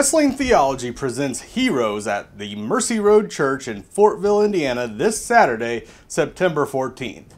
Wrestling Theology presents Heroes at the Mercy Road Church in Fortville, Indiana this Saturday, September 14th.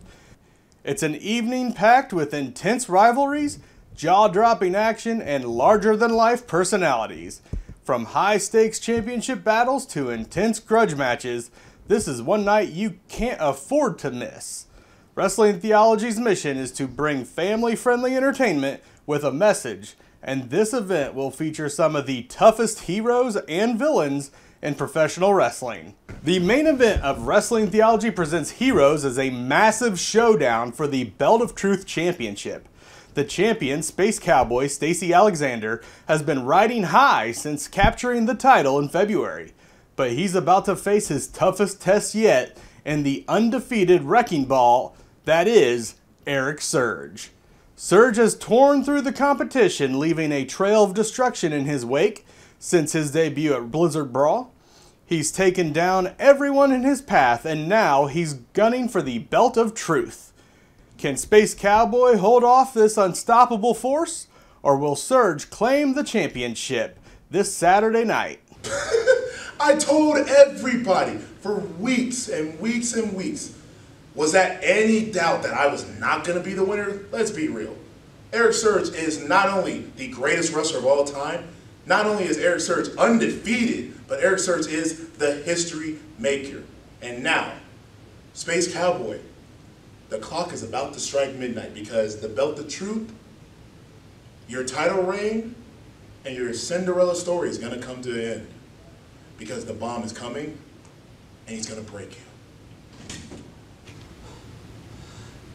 It's an evening packed with intense rivalries, jaw-dropping action, and larger-than-life personalities. From high-stakes championship battles to intense grudge matches, this is one night you can't afford to miss. Wrestling Theology's mission is to bring family-friendly entertainment with a message, and this event will feature some of the toughest heroes and villains in professional wrestling. The main event of Wrestling Theology Presents Heroes is a massive showdown for the Belt of Truth Championship. The champion, Space Cowboy Stacey Alexander, has been riding high since capturing the title in February, but he's about to face his toughest test yet in the undefeated wrecking ball that is Eric Surge. Surge has torn through the competition, leaving a trail of destruction in his wake since his debut at Blizzard Brawl. He's taken down everyone in his path, and now he's gunning for the Belt of Truth. Can Space Cowboy hold off this unstoppable force, or will Surge claim the championship this Saturday night? I told everybody for weeks and weeks and weeks. Was that any doubt that I was not going to be the winner? Let's be real. Eric Surge is not only the greatest wrestler of all time, not only is Eric Surge undefeated, but Eric Surge is the history maker. And now, Space Cowboy, the clock is about to strike midnight because the Belt of Truth, your title reign, and your Cinderella story is going to come to an end because the bomb is coming and he's going to break you.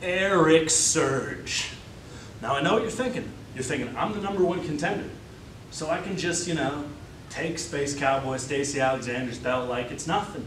Eric Surge. Now I know what you're thinking. You're thinking, I'm the #1 contender. So I can just, take Space Cowboy Stacey Alexander's belt like it's nothing.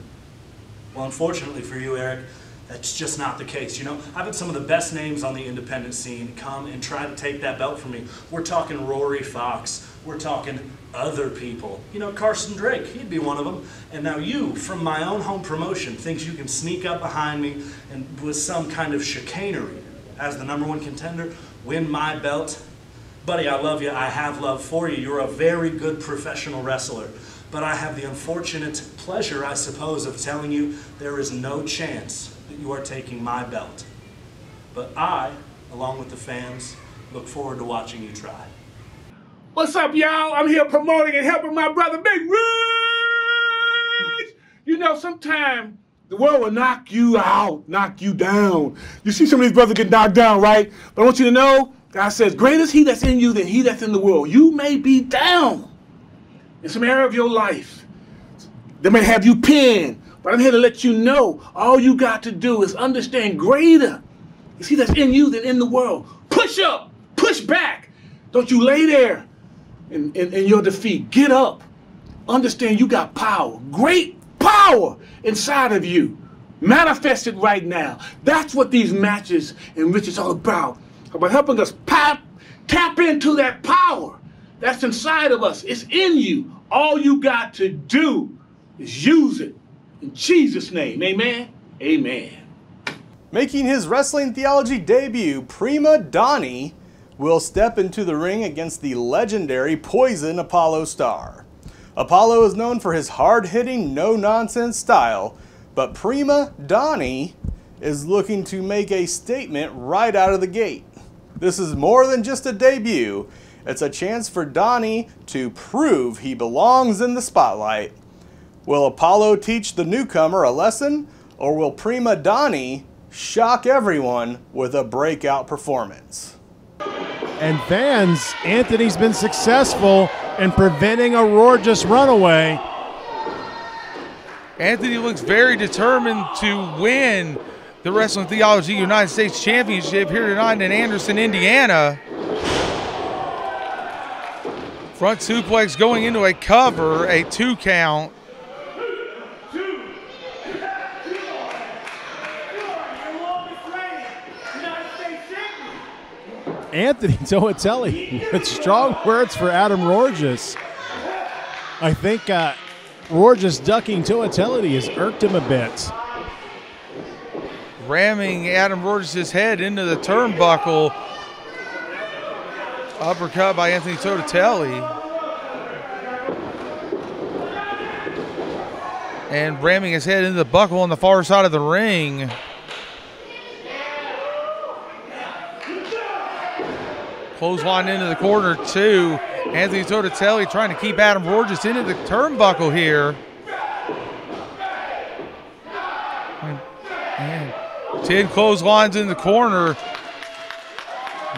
Well, unfortunately for you, Eric, that's just not the case. I've had some of the best names on the independent scene come and try to take that belt from me. We're talking Rory Fox. We're talking other people. Carson Drake, he'd be one of them. And now you, from my own home promotion, thinks you can sneak up behind me and with some kind of chicanery as the #1 contender, win my belt. Buddy, I love you. I have love for you. You're a very good professional wrestler. But I have the unfortunate pleasure, I suppose, of telling you there is no chance that you are taking my belt. But I, along with the fans, look forward to watching you try. What's up, y'all? I'm here promoting and helping my brother, Big Rich. Sometimes the world will knock you out, knock you down. You see some of these brothers get knocked down, right? But I want you to know, God says, greater is he that's in you than he that's in the world. You may be down in some area of your life. They may have you pinned, but I'm here to let you know, all you got to do is understand greater is he that's in you than in the world. Push up, push back. Don't you lay there in your defeat. Get up. Understand you got power. Great power inside of you. Manifest it right now. That's what these matches and riches are about helping us tap into that power that's inside of us. It's in you. All you got to do is use it. In Jesus' name, amen, amen. Making his Wrestling Theology debut, Prima Donnie will step into the ring against the legendary Poison Apollo Star. Apollo is known for his hard-hitting, no-nonsense style, but Prima Donnie is looking to make a statement right out of the gate. This is more than just a debut. It's a chance for Donnie to prove he belongs in the spotlight. Will Apollo teach the newcomer a lesson, or will Prima Donnie shock everyone with a breakout performance? And fans, Anthony's been successful in preventing a Rorgeous runaway. Anthony looks very determined to win the Wrestling Theology United States Championship here tonight in Anderson, Indiana. Front suplex going into a cover, a 2 count. Anthony Toatelli with strong words for Adam Rorgeous. I think Rorgeous ducking Toatelli has irked him a bit. Ramming Adam Rorgeous' head into the turnbuckle. Uppercut by Anthony Toatelli. and ramming his head into the buckle on the far side of the ring. Clothesline into the corner, too. Anthony Totatelli trying to keep Adam Rorges into the turnbuckle here. And 10 clotheslines in the corner.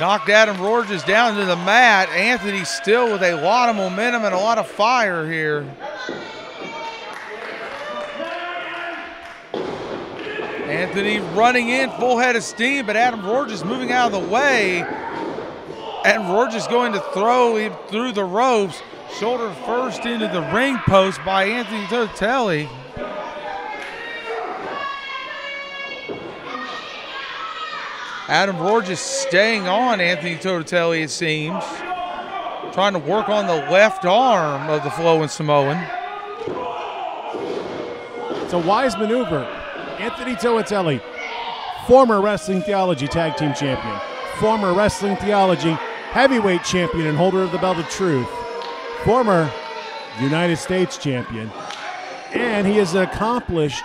Knocked Adam Rorges down to the mat. Anthony still with a lot of momentum and a lot of fire here. Anthony running in, full head of steam, but Adam Rorges moving out of the way. Adam Rorges going to throw him through the ropes. Shoulder first into the ring post by Anthony Totatelli. Adam Rorges staying on Anthony Totatelli, it seems. Trying to work on the left arm of the flowing Samoan. It's a wise maneuver. Anthony Totatelli, former Wrestling Theology Tag Team Champion, former Wrestling Theology Heavyweight Champion and holder of the Belt of Truth, former United States Champion, and he is an accomplished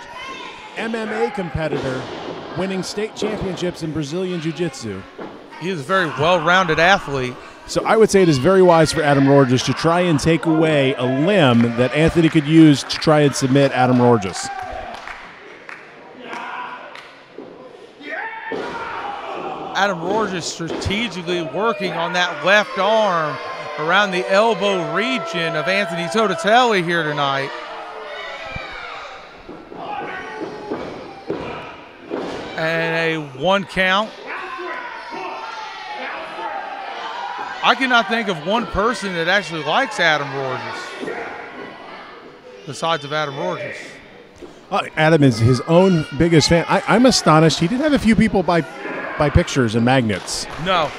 MMA competitor, winning state championships in Brazilian Jiu-Jitsu. He is a very well-rounded athlete. So I would say it is very wise for Adam Rorges to try and take away a limb that Anthony could use to try and submit Adam Rorges. Adam Rorges strategically working on that left arm around the elbow region of Anthony Totatelli here tonight. And a 1 count. I cannot think of one person that actually likes Adam Rorges besides of Adam Rorges. Adam is his own biggest fan. I'm astonished. He did have a few people buy pictures and magnets. No.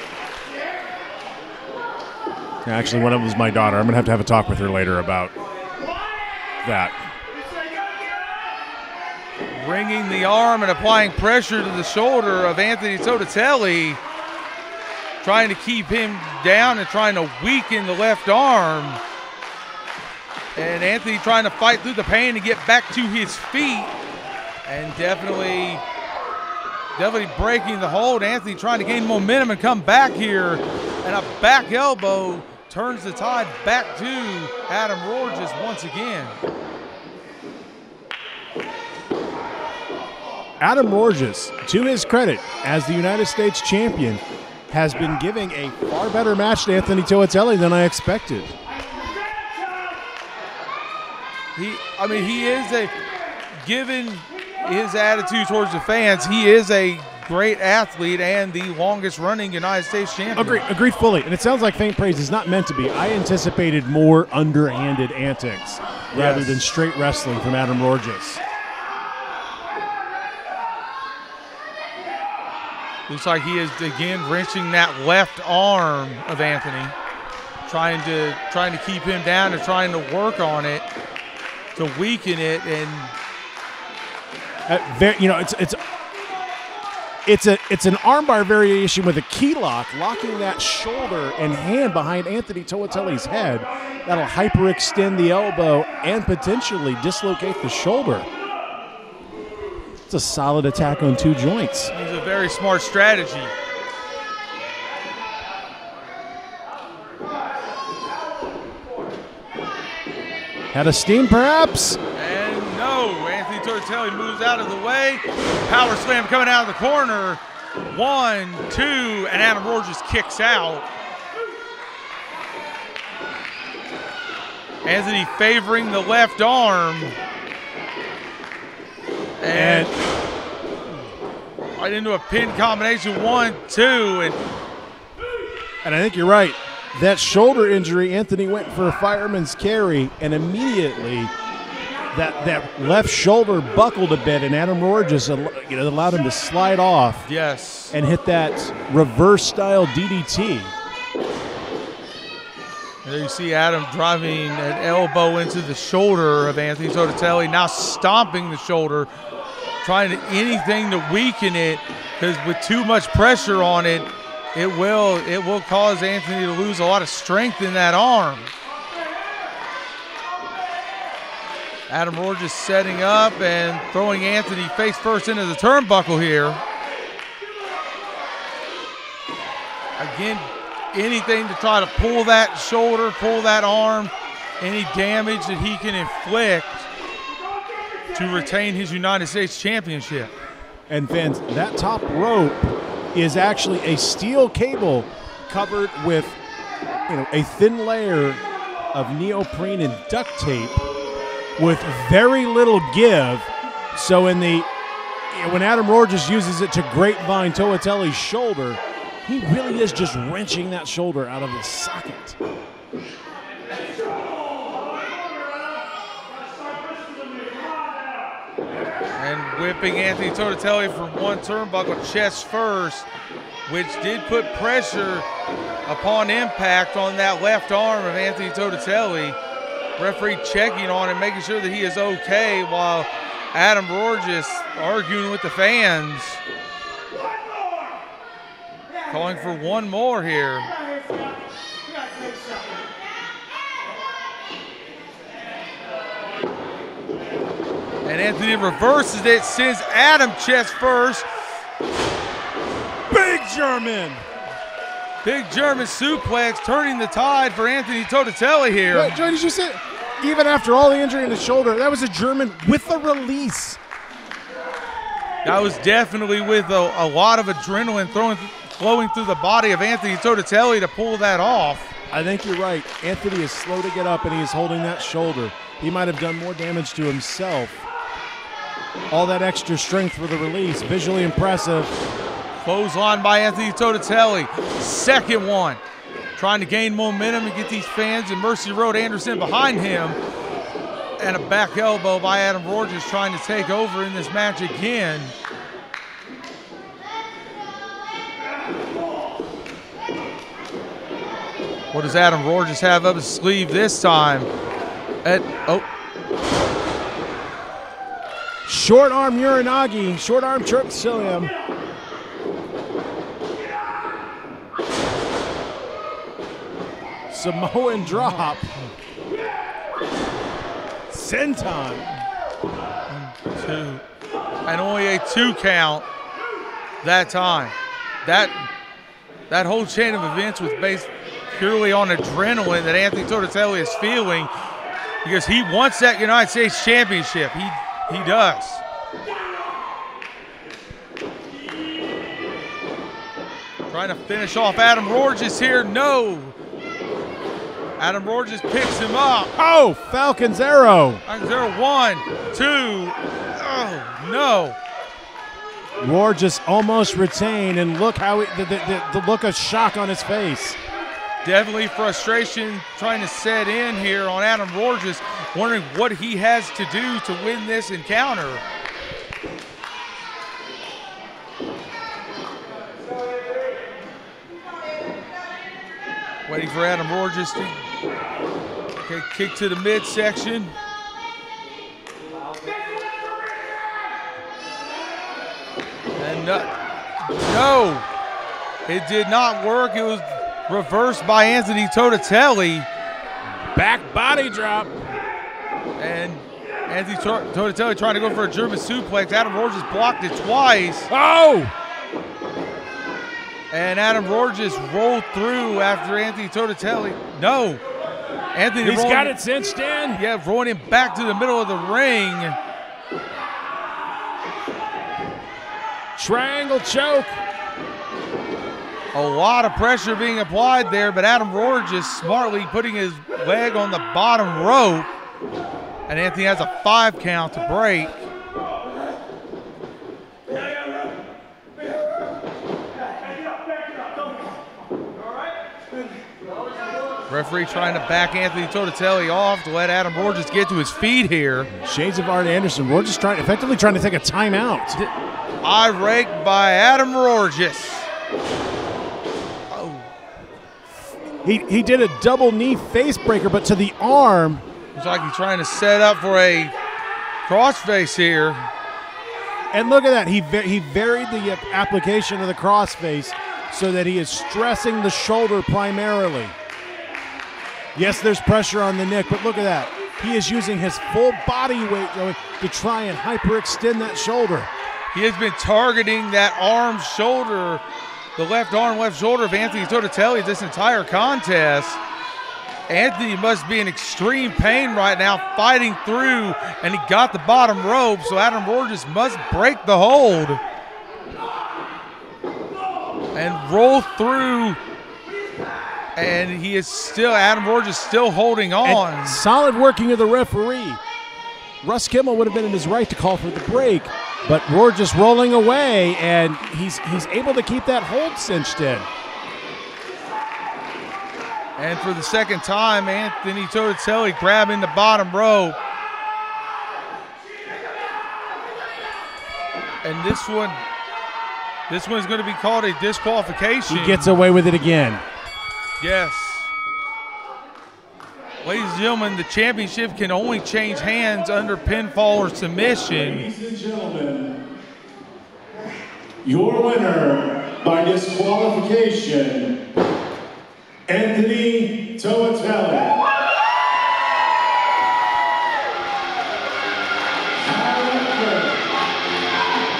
Actually, one of them was my daughter. I'm going to have a talk with her later about that. Bringing the arm and applying pressure to the shoulder of Anthony Totatelli, trying to keep him down and trying to weaken the left arm. And Anthony trying to fight through the pain to get back to his feet, and definitely breaking the hold. Anthony trying to gain momentum and come back here, and a back elbow turns the tide back to Adam Rorges once again. Adam Rorges, to his credit, as the United States champion, has been giving a far better match to Anthony Totatelli than I expected. He is given his attitude towards the fans, he is a great athlete and the longest running United States champion. Agreed fully. And it sounds like faint praise is not meant to be. I anticipated more underhanded antics rather than straight wrestling from Adam Rorges. Looks like he is again wrenching that left arm of Anthony, trying to keep him down and trying to work on it to weaken it. And it's an armbar variation with a key lock, locking that shoulder and hand behind Anthony Totatelli's head. That'll hyperextend the elbow and potentially dislocate the shoulder. It's a solid attack on 2 joints. It's a very smart strategy. Had a steam, perhaps? And no, Anthony Totatelli moves out of the way. Power slam coming out of the corner. 1, 2, and Adam Rorges kicks out. Anthony favoring the left arm. And right into a pin combination, 1, 2, and I think you're right. That shoulder injury, Anthony went for a fireman's carry, and immediately that left shoulder buckled a bit, and Adam Rorges allowed him to slide off. Yes. And hit that reverse-style DDT. And there you see Adam driving an elbow into the shoulder of Anthony Totatelli, now stomping the shoulder, trying to anything to weaken it, because with too much pressure on it, it will cause Anthony to lose a lot of strength in that arm. Adam Rorges setting up and throwing Anthony face first into the turnbuckle here. Again, anything to try to pull that shoulder, pull that arm, any damage that he can inflict to retain his United States Championship. And fans, that top rope is actually a steel cable covered with, a thin layer of neoprene and duct tape with very little give. So when Adam Rorges uses it to grapevine Toatelli's shoulder, he really is just wrenching that shoulder out of its socket. And whipping Anthony Toatelli from one turnbuckle chest first, which did put pressure upon impact on that left arm of Anthony Toatelli. Referee checking on him, making sure that he is okay, while Adam Rorges arguing with the fans. Calling for one more here. And Anthony reverses it, sends Adam chest first. Big German. Big German suplex, turning the tide for Anthony Toatelli here. Wait, Joey, did you say, even after all the injury in the shoulder, that was a German with a release? That was definitely with a lot of adrenaline flowing through the body of Anthony Toatelli to pull that off. I think you're right. Anthony is slow to get up, and he is holding that shoulder. He might have done more damage to himself. All that extra strength for the release, visually impressive. Clothesline by Anthony Toatelli. Second one. Trying to gain momentum and get these fans in Mercy Road Anderson behind him. And a back elbow by Adam Rorges trying to take over in this match again. What does Adam Rorges have up his sleeve this time? Short arm Uranagi, short arm Terpsillium. Samoan drop. Senton. 2. And only a 2 count that time. That whole chain of events was based purely on adrenaline that Anthony Toatelli is feeling, because he wants that United States Championship. He does. Trying to finish off Adam Rorges here. No. Adam Rorges picks him up. Oh, Falcon's Arrow. Falcon's Arrow, 1, 2. Oh, no. Rorges almost retained, and look how the look of shock on his face. Definitely frustration trying to set in here on Adam Rorges, wondering what he has to do to win this encounter. Waiting for Adam Rorges to kick to the midsection. And no, it did not work. It was reversed by Anthony Toatelli. Back body drop. And Anthony Toatelli trying to go for a German suplex. Adam Rorges blocked it twice. Oh! And Adam Rorges rolled through after Anthony Toatelli. No. Anthony He's got it cinched in. Yeah, rolling him back to the middle of the ring. Triangle choke. A lot of pressure being applied there, but Adam Rorges smartly putting his leg on the bottom rope. And Anthony has a 5 count to break. Referee trying to back Anthony Toatelli off to let Adam Rorges get to his feet here. Shades of Art Anderson. Rorges effectively trying to take a timeout. Eye rake by Adam Rorges. He did a double knee face breaker, but to the arm. Looks like he's trying to set up for a crossface here. And look at that. He varied the application of the crossface so that he is stressing the shoulder primarily. Yes, there's pressure on the neck, but look at that. He is using his full body weight, Joey, to try and hyperextend that shoulder. He has been targeting that arm, shoulder, the left arm, left shoulder of Anthony Totatelli this entire contest. Anthony must be in extreme pain right now, fighting through, and he got the bottom rope, so Adam Rorges must break the hold and roll through, and he is still, Adam Rorges still holding on. And solid working of the referee. Russ Kimmel would have been in his right to call for the break, but Rorges rolling away, and he's able to keep that hold cinched in. And for the second time, Anthony Totatelli grabbing the bottom rope. And this one is going to be called a disqualification. He gets away with it again. Yes. Ladies and gentlemen, the championship can only change hands under pinfall or submission. Ladies and gentlemen, your winner by disqualification, Anthony Totatelli. However,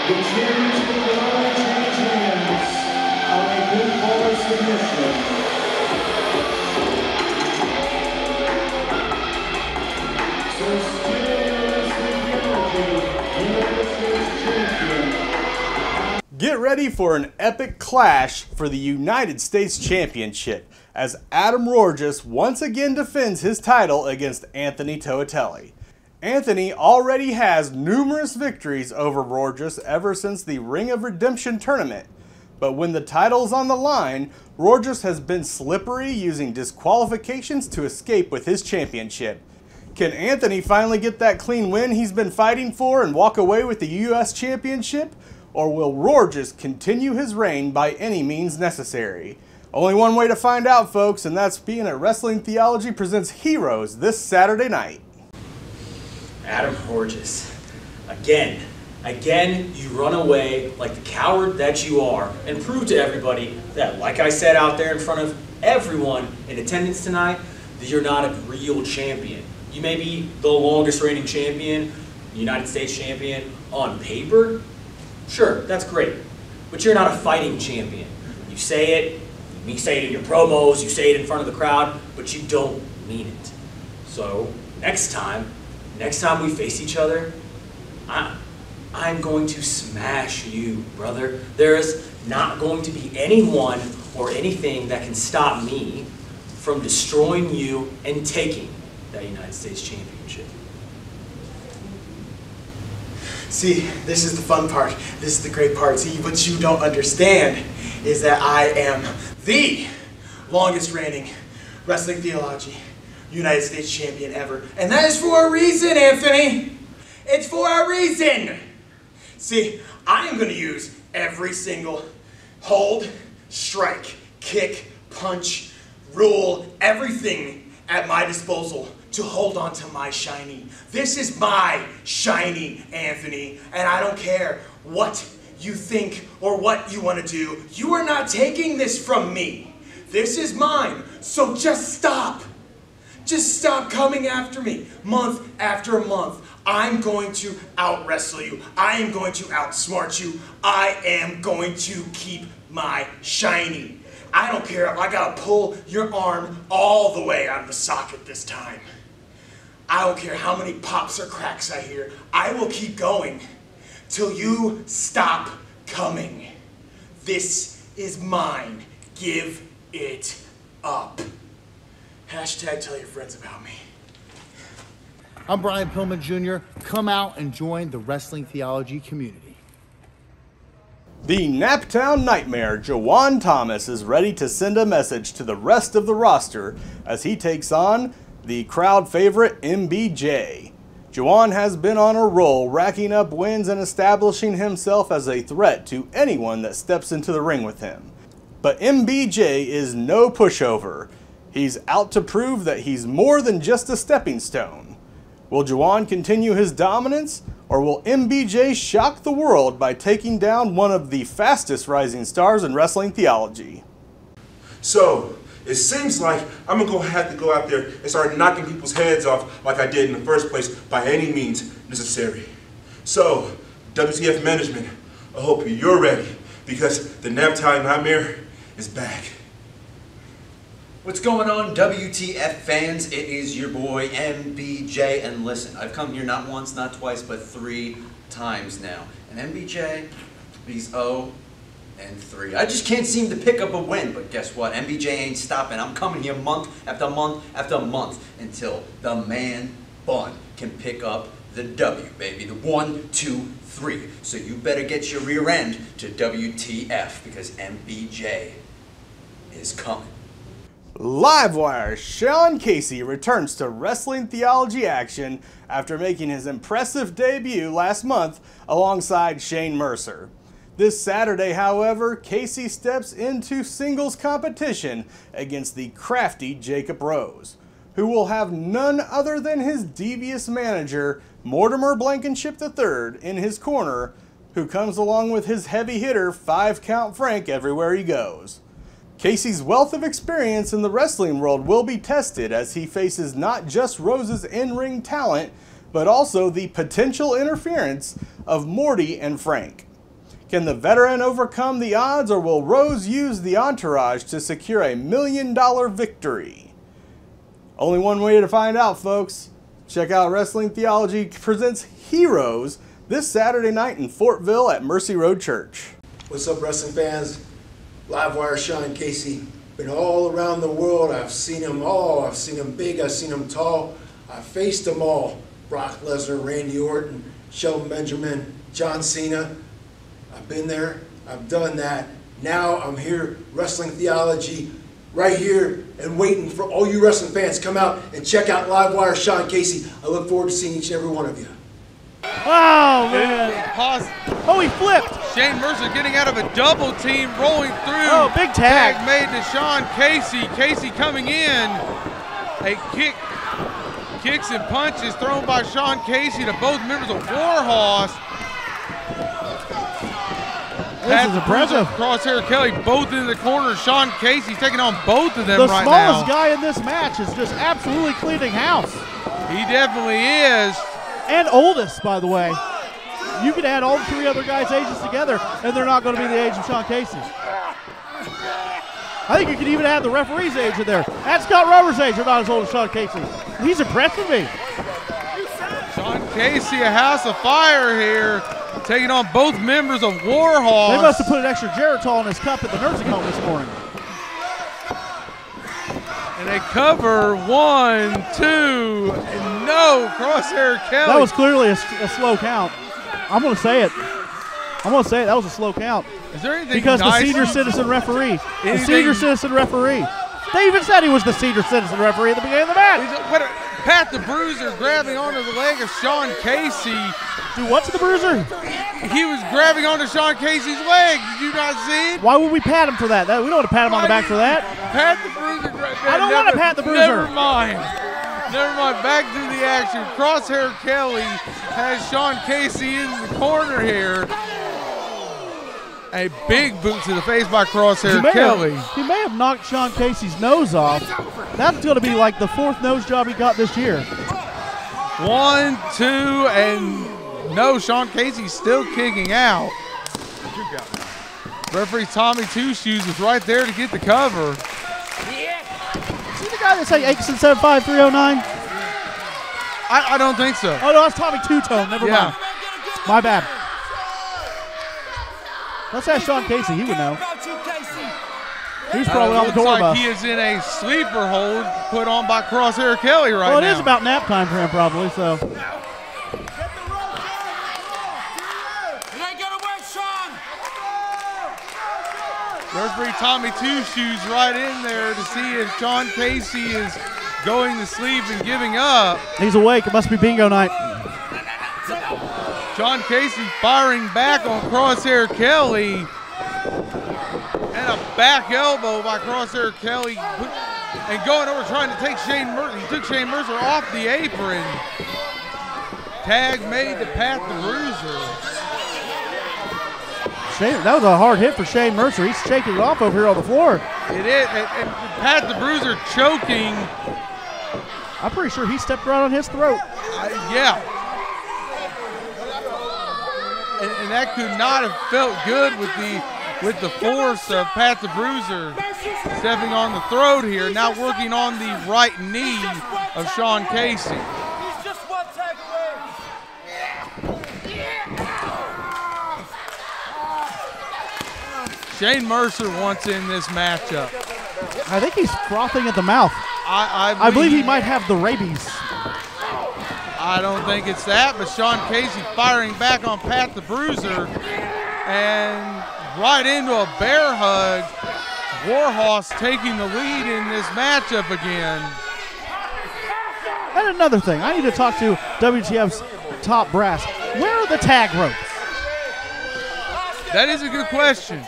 the championship will only change hands on a pinfall or submission. So still Theology, United States champion. Get ready for an epic clash for the United States Championship as Adam Rorges once again defends his title against Anthony Totatelli. Anthony already has numerous victories over Rorges ever since the Ring of Redemption tournament, but when the title's on the line, Rorges has been slippery, using disqualifications to escape with his championship. Can Anthony finally get that clean win he's been fighting for and walk away with the US Championship? Or will Rorges continue his reign by any means necessary? Only one way to find out, folks, and that's being at Wrestling Theology Presents Heroes this Saturday night. Adam Rorges, again, you run away like the coward that you are and prove to everybody that, like I said out there in front of everyone in attendance tonight, that you're not a real champion. You may be the longest reigning champion, United States champion on paper. Sure, that's great, but you're not a fighting champion. You say it, you say it in your promos, you say it in front of the crowd, but you don't mean it. So next time we face each other, I'm going to smash you, brother. There is not going to be anyone or anything that can stop me from destroying you and taking that United States Championship. See, this is the fun part. This is the great part. See, what you don't understand is that I am the longest reigning Wrestling Theology United States champion ever. And that is for a reason, Anthony. It's for a reason. See, I am going to use every single hold, strike, kick, punch, rule, everything at my disposal to hold on to my shiny. This is my shiny, Anthony, and I don't care what you think or what you want to do. You are not taking this from me. This is mine, so just stop. Just stop coming after me month after month. I'm going to out-wrestle you. I am going to outsmart you. I am going to keep my shiny. I don't care if I gotta pull your arm all the way out of the socket this time. I don't care how many pops or cracks I hear. I will keep going till you stop coming. This is mine. Give it up. Hashtag tell your friends about me. I'm Brian Pillman Jr. Come out and join the Wrestling Theology community. The Naptown Nightmare, Juwan Thomas, is ready to send a message to the rest of the roster as he takes on the crowd favorite MBJ. Juwan has been on a roll, racking up wins and establishing himself as a threat to anyone that steps into the ring with him. But MBJ is no pushover. He's out to prove that he's more than just a stepping stone. Will Juwan continue his dominance, or will MBJ shock the world by taking down one of the fastest rising stars in wrestling theology? So, it seems like I'm going to have to go out there and start knocking people's heads off like I did in the first place by any means necessary. So, WTF management, I hope you're ready because the nap time nightmare is back. What's going on, WTF fans? It is your boy MBJ, and listen, I've come here not once, not twice, but 3 times now. And MBJ, he's 0-3. I just can't seem to pick up a win, but guess what? MBJ ain't stopping. I'm coming here month after month after month until the man bun can pick up the W, baby. The 1, 2, 3. So you better get your rear end to WTF because MBJ is coming. Livewire Sean Casey returns to Wrestling Theology action after making his impressive debut last month alongside Shane Mercer. This Saturday, however, Casey steps into singles competition against the crafty Jacob Rose, who will have none other than his devious manager, Mortimer Blankenship III, in his corner, who comes along with his heavy hitter 5-count Frank everywhere he goes. Casey's wealth of experience in the wrestling world will be tested as he faces not just Rose's in-ring talent, but also the potential interference of Morty and Frank. Can the veteran overcome the odds, or will Rose use the entourage to secure a $1 million victory? Only one way to find out, folks. Check out Wrestling Theology Presents Heroes this Saturday night in Fortville at Mercy Road Church. What's up, wrestling fans? Livewire Sean Casey. Been all around the world. I've seen them all. I've seen them big. I've seen them tall. I've faced them all. Brock Lesnar, Randy Orton, Shelton Benjamin, John Cena. I've been there. I've done that. Now I'm here, Wrestling Theology, right here and waiting for all you wrestling fans to come out and check out Livewire Sean Casey. I look forward to seeing each and every one of you. Oh, man. Pause. Oh, he flipped. Shane Mercer getting out of a double team, rolling through. Oh, big tag. Tag made to Sean Casey. Casey coming in. A kicks and punches thrown by Sean Casey to both members of Warhorse. This is impressive. Crosshair Kelly both in the corner. Sean Casey taking on both of them The right now. smallest guy in this match is just absolutely cleaning house. He definitely is. And oldest, by the way. You could add all 3 other guys' ages together, and they're not going to be the age of Sean Casey. I think you could even add the referee's age in there. Add Scott Roberts' age, they're not as old as Sean Casey. He's impressing me. Sean Casey, a house of fire here, taking on both members of Warhorse. They must have put an extra Geritol in his cup at the nursing home this morning. And they cover 1, 2, and no, Crosshair Kelly. That was clearly a slow count. I'm going to say it. That was a slow count. Is there anything because nice? The senior citizen referee. Anything? The senior citizen referee. They even said he was the senior citizen referee at the beginning of the match. Pat the Bruiser grabbing onto the leg of Sean Casey. Do what to the Bruiser? He was grabbing onto Sean Casey's leg. Did you not see it? Why would we pat him for that? We don't want to pat him on the back for that. Pat the Bruiser. I don't want to pat the Bruiser. Never mind. Back to the action. Crosshair Kelly has Sean Casey in the corner here. A big boot to the face by Crosshair Kelly. He may have knocked Sean Casey's nose off. That's going to be like the 4th nose job he got this year. 1, 2, and no, Sean Casey's still kicking out. Referee Tommy Two Shoes is right there to get the cover. Is he the guy that's like 8-7-5-309? I don't think so. Oh, no, that's Tommy Two-Tone. Never mind. My bad. Let's ask Sean Casey. He would know. He's probably on the tour bus. Looks like he is in a sleeper hold put on by Crosshair Kelly right now. Well, it is about nap time for him probably, so. Referee Tommy Two Shoes right in there to see if Sean Casey is going to sleep and giving up. He's awake. It must be bingo night. Sean Casey firing back on Crosshair Kelly. And a back elbow by Crosshair Kelly. And going over trying to take Shane Mercer. He took Shane Mercer off the apron. Tag made to Pat the Bruiser. That was a hard hit for Shane Mercer. He's shaking it off over here on the floor. It is. And Pat the Bruiser choking. I'm pretty sure he stepped right on his throat. Yeah. And that could not have felt good with the force of Pat the Bruiser stepping on the throat here. Now working on the right knee of Sean Casey. Shane Mercer wants in this matchup. I think he's frothing at the mouth. I believe he might have the rabies. I don't think it's that, but Sean Casey firing back on Pat the Bruiser and right into a bear hug. Warhorse taking the lead in this matchup again. And another thing, I need to talk to WTF's top brass. Where are the tag ropes? That is a good question.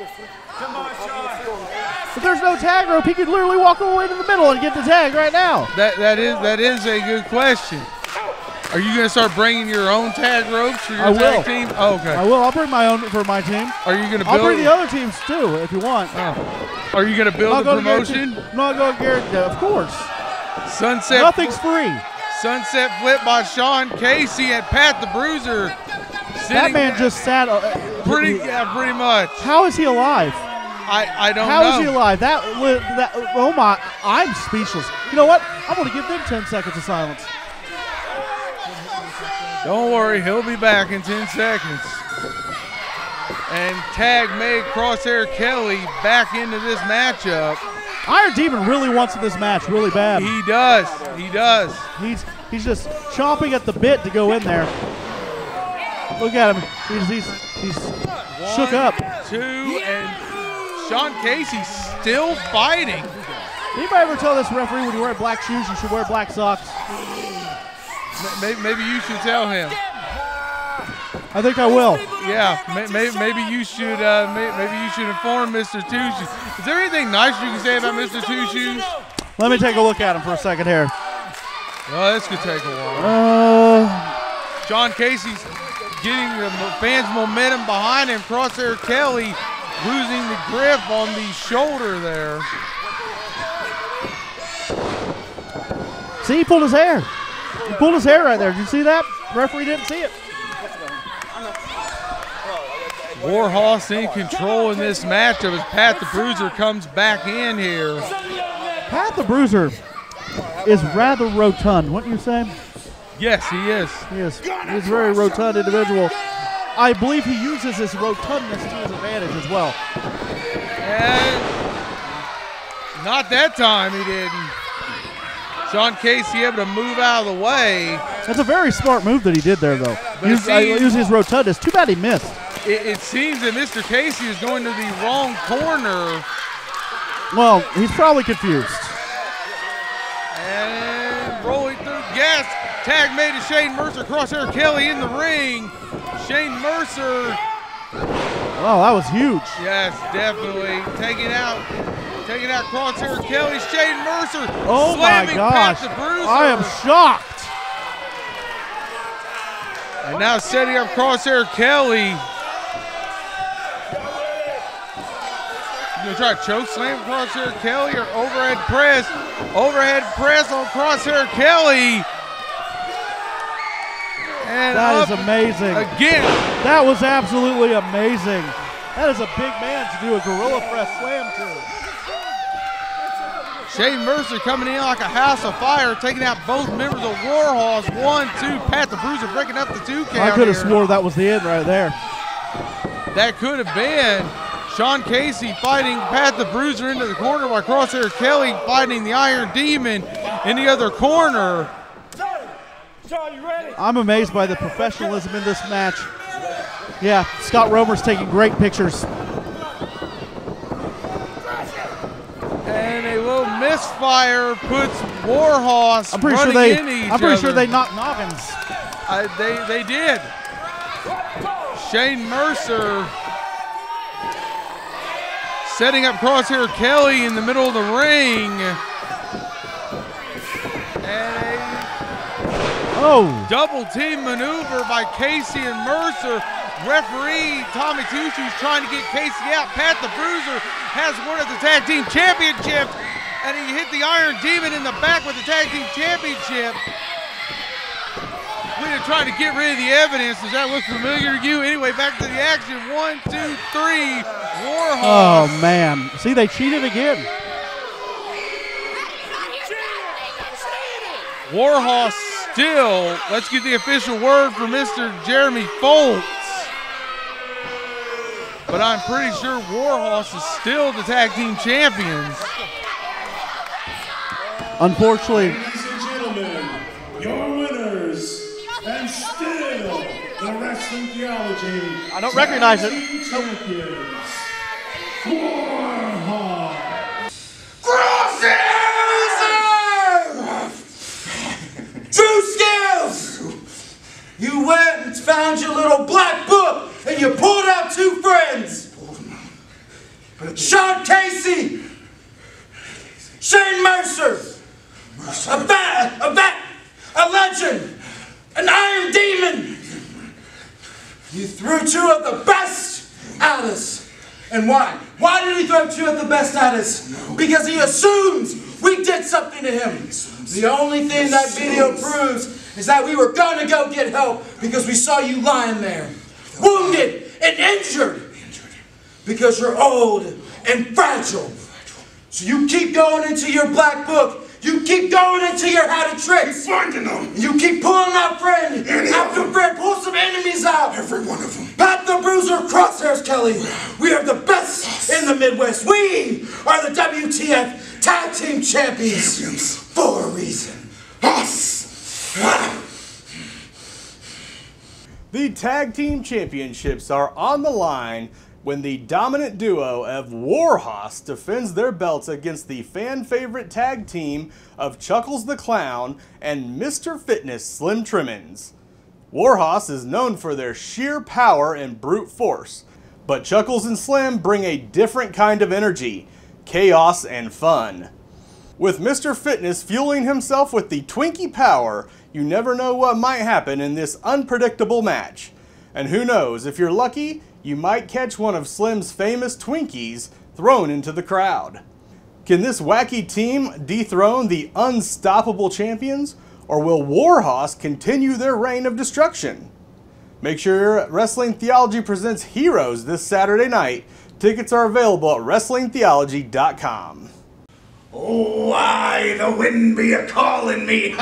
If there's no tag rope, he could literally walk all the way to the middle and get the tag right now. That is a good question. Are you going to start bringing your own tag ropes for your tag team? Oh, okay. I will. I'll bring my own for my team. Are you going to build? I'll bring the other teams too if you want. Oh. Are you going to build a promotion? No, go Garrett. Of course. Sunset. Nothing's free. Sunset flip by Sean Casey and Pat the Bruiser. That man just sat. Pretty much. How is he alive? I don't know. How is he alive? Oh my! I'm speechless. You know what? I'm going to give them 10 seconds of silence. Don't worry, he'll be back in 10 seconds. And tag made Crosshair Kelly back into this matchup. Iron Demon really wants this match really bad. He does. He does. He's just chomping at the bit to go in there. Look at him. He's shook up. 2, and Sean Casey still fighting. Anybody ever tell this referee when you wear black shoes you should wear black socks? Maybe you should tell him. I think I will. Yeah, maybe you should. Maybe you should inform Mr. Two Shoes. Is there anything nice you can say about Mr. Two Shoes? Let me take a look at him for a second here. Well, this could take a while. Sean Casey's getting the fans' momentum behind him. Crosshair Kelly losing the grip on the shoulder there. See, he pulled his hair. He pulled his hair right there. Did you see that? Referee didn't see it. Warhorse in control in this matchup as Pat the Bruiser comes back in here. Pat the Bruiser is rather rotund, wouldn't you say? Yes, he is. He is. He's a very rotund individual. I believe he uses his rotundness to his advantage as well. And not that time he didn't. Sean Casey able to move out of the way. That's a very smart move that he did there, though. Use his rotundness. Too bad he missed. It seems that Mr. Casey is going to the wrong corner. Well, he's probably confused. And rolling through gas. Tag made to Shane Mercer. Crosshair Kelly in the ring. Shane Mercer. Wow, that was huge. Yes, definitely. Taking out Crosshair Kelly. Shane Mercer oh slamming my gosh. Pat the Bruiser. I am shocked. And now setting up Crosshair Kelly. You gonna try to choke slam Crosshair Kelly or overhead press? Overhead press on Crosshair Kelly. And that is amazing. Again. That was absolutely amazing. That is a big man to do a gorilla press slam to. Shane Mercer coming in like a house of fire, taking out both members of Warhorse. 1, 2. Pat the Bruiser breaking up the 2 count. I could have swore that was the end right there. That could have been. Sean Casey fighting Pat the Bruiser into the corner while Crosshair Kelly fighting the Iron Demon in the other corner. I'm amazed by the professionalism in this match. Yeah, Scott Romer's taking great pictures. And a little misfire puts Warhorse I'm pretty sure they knocked noggins. They did. Shane Mercer setting up Crosshair Kelly in the middle of the ring. And a double team maneuver by Casey and Mercer. Referee Tommy Tucci's trying to get Casey out. Pat the Bruiser has won at the Tag Team Championship, and he hit the Iron Demon in the back with the Tag Team Championship. We're trying to get rid of the evidence. Does that look familiar to you? Anyway, back to the action. 1, 2, 3. Warhorse. Oh, man. See, they cheated again. Warhorse still. Let's get the official word from Mr. Jeremy Foltz. But I'm pretty sure Warhorse is still the tag team champions. Unfortunately. Ladies and gentlemen, your winners, and still the Wrestling Theology. I don't recognize it. Champions, Warhorse. True skills! You went and found your little black book and you pulled out 2 friends. Sean Casey, Shane Mercer, a legend, an Iron Demon. You threw 2 of the best at us. And why? Why did he throw 2 of the best at us? Because he assumes we did something to him. The only thing that video proves is that we were going to go get help because we saw you lying there, wounded and injured, because you're old and fragile. So you keep going into your black book. You keep going into your hat of tricks. Finding them. You keep pulling out friend after friend. Pull some enemies out. Every one of them. Pat the Bruiser, Crosshairs Kelly. We are the best in the Midwest. We are the WTF Tag Team Champions. For a reason. Us. The Tag Team Championships are on the line when the dominant duo of Warhorse defends their belts against the fan-favorite tag team of Chuckles the Clown and Mr. Fitness Slim Trimmins. Warhorse is known for their sheer power and brute force, but Chuckles and Slim bring a different kind of energy, chaos and fun. With Mr. Fitness fueling himself with the Twinkie power, you never know what might happen in this unpredictable match. And who knows, if you're lucky, you might catch one of Slim's famous Twinkies thrown into the crowd. Can this wacky team dethrone the unstoppable champions, or will Warhorse continue their reign of destruction? Make sure Wrestling Theology presents Heroes this Saturday night. Tickets are available at WrestlingTheology.com. Oh, why the wind be a-calling me?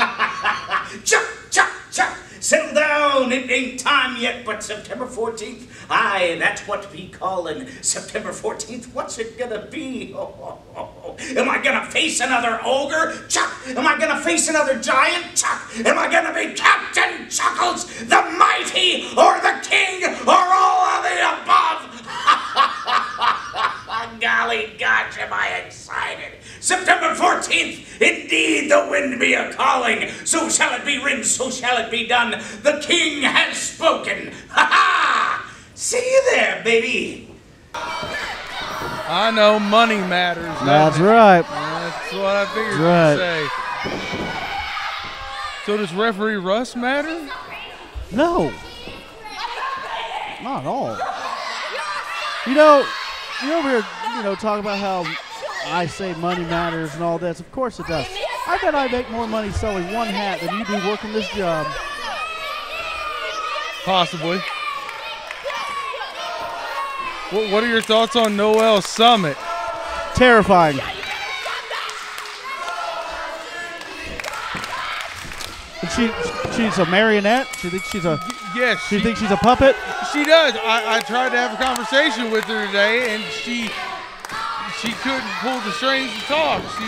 Chuck, chuck, chuck. Settle down, it ain't time yet, but September 14th, aye, that's what we callin' September 14th. What's it gonna be? Am I gonna face another ogre? Chuck! Am I gonna face another giant? Chuck! Am I gonna be Captain Chuckles, the mighty, or the king, or all of the above? Golly gosh, am I excited! September 14th, indeed the wind be a-calling. So shall it be written, so shall it be done. The king has spoken. Ha-ha! See you there, baby. I know money matters. That's right. That's what I figured That's you'd say. So does referee Russ matter? No. Not at all. You know, you're over here, talking about how I say money matters and all this. Of course it does. I bet I make more money selling one hat than you do working this job. Possibly. What are your thoughts on Noel's Summit? Terrifying. And she's a marionette? She thinks she's a yes. She thinks she's a puppet? She does. I tried to have a conversation with her today, and she couldn't pull the strings to talk. She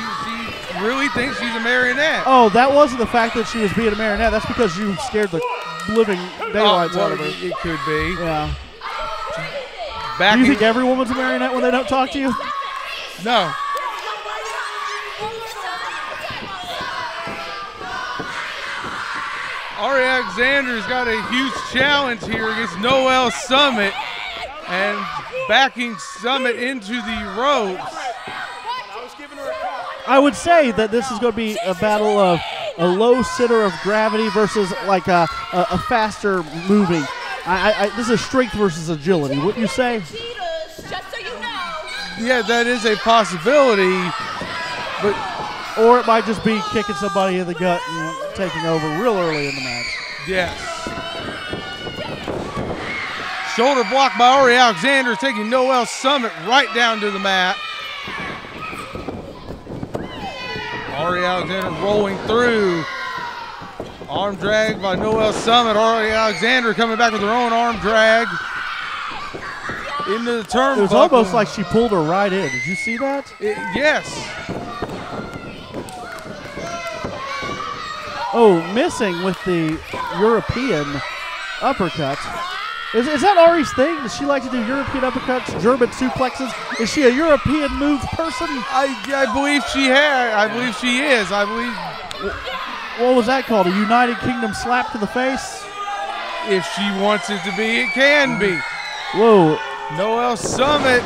really thinks she's a marionette. Oh, that wasn't the fact that she was being a marionette. That's because you scared the living daylights out of her. It could be. Yeah. Do you think every woman's a marionette when they don't talk to you? No. Ari Alexander's got a huge challenge here against Noel Summit and backing Summit into the ropes. I would say that this is going to be a battle of a low center of gravity versus like a faster moving. This is strength versus agility, wouldn't you say? Yeah, that is a possibility, but or it might just be kicking somebody in the gut and taking over real early in the match. Yes. Shoulder block by Ari Alexander, taking Noel Summit right down to the mat. Ari Alexander rolling through. Arm drag by Noel Summit. Ari Alexander coming back with her own arm drag into the turnbuckle. It was almost like she pulled her right in. Did you see that? Yes. Oh, missing with the European uppercut. Is that Ari's thing? Does she like to do European uppercuts, German suplexes? Is she a European move person? I believe she has. I believe she is. I believe. What was that called? A United Kingdom slap to the face? If she wants it to be, it can be. Whoa. Noel Summit.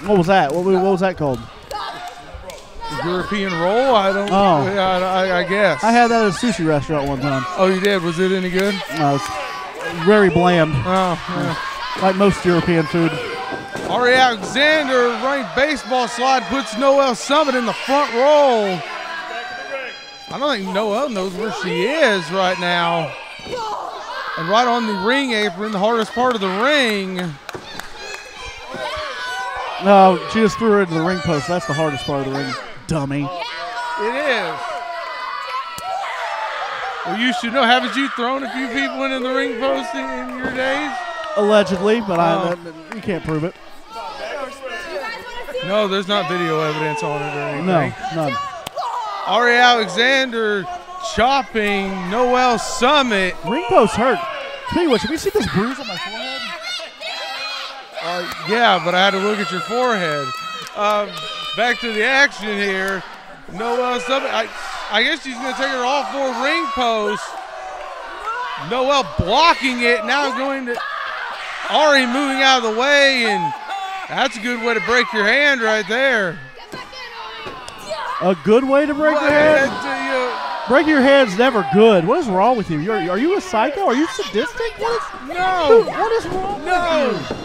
What was that? What was that called? European roll? I don't. Oh. I guess. I had that at a sushi restaurant one time. Oh, you did? Was it any good? No, it's very bland. Oh, yeah. Like most European food. Ari Alexander, running baseball slide, puts Noel Summit in the front roll. I don't think Noel knows where she is right now. And right on the ring apron, the hardest part of the ring. No, she just threw her into the ring post. That's the hardest part of the ring, dummy. It is. Well, you should know. Haven't you thrown a few people into the ring post in your days? Allegedly, but you can't prove it. No, there's not video evidence on it or anything. No, none. Ari Alexander chopping Noel Summit. Ring post hurt. Tell you what, should we see this bruise on my forehead? Yeah, but I had to look at your forehead. Back to the action here. Noel Summit, I guess she's going to take her off for a ring post. Noel blocking it, now going to Ari moving out of the way, and that's a good way to break your hand right there. A good way to break your hand? Breaking your hand's never good. What is wrong with you? Are you a psycho? Are you sadistic? What is wrong with you?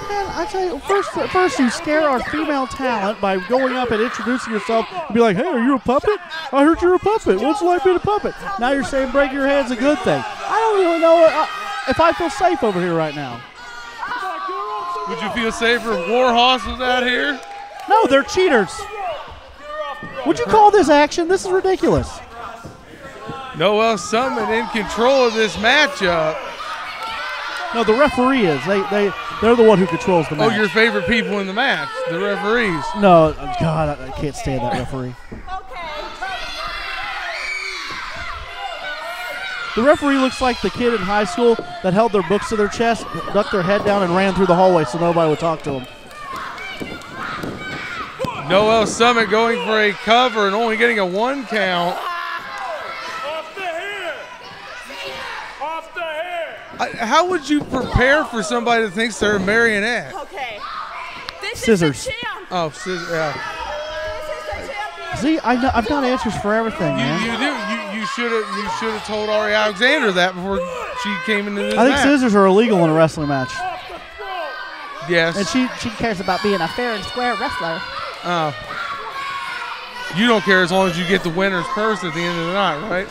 Man, I tell you, first you scare our female talent by going up and introducing yourself and be like, hey, are you a puppet? I heard you're a puppet. What's it like being a puppet? Now you're saying break your hand's a good thing. I don't even know if I feel safe over here right now. Would you feel safer if Warhorse was out here? No, they're cheaters. Would you call this action? This is ridiculous. Noel Summit in control of this matchup. No, the referee is. They're the one who controls the match. Oh, your favorite people in the match, the referees. No, God, I can't stand that referee. The referee looks like the kid in high school that held their books to their chest, ducked their head down, and ran through the hallway so nobody would talk to him. Noel Summit going for a cover and only getting a 1 count. How would you prepare for somebody that thinks they're a marionette? Okay. Scissors. Oh, scissors, yeah. See, I've got answers for everything, man. You do. You should have told Ari Alexander that before she came into this match. I think scissors are illegal in a wrestling match. Yes. And she cares about being a fair and square wrestler. Oh. You don't care as long as you get the winner's purse at the end of the night, right?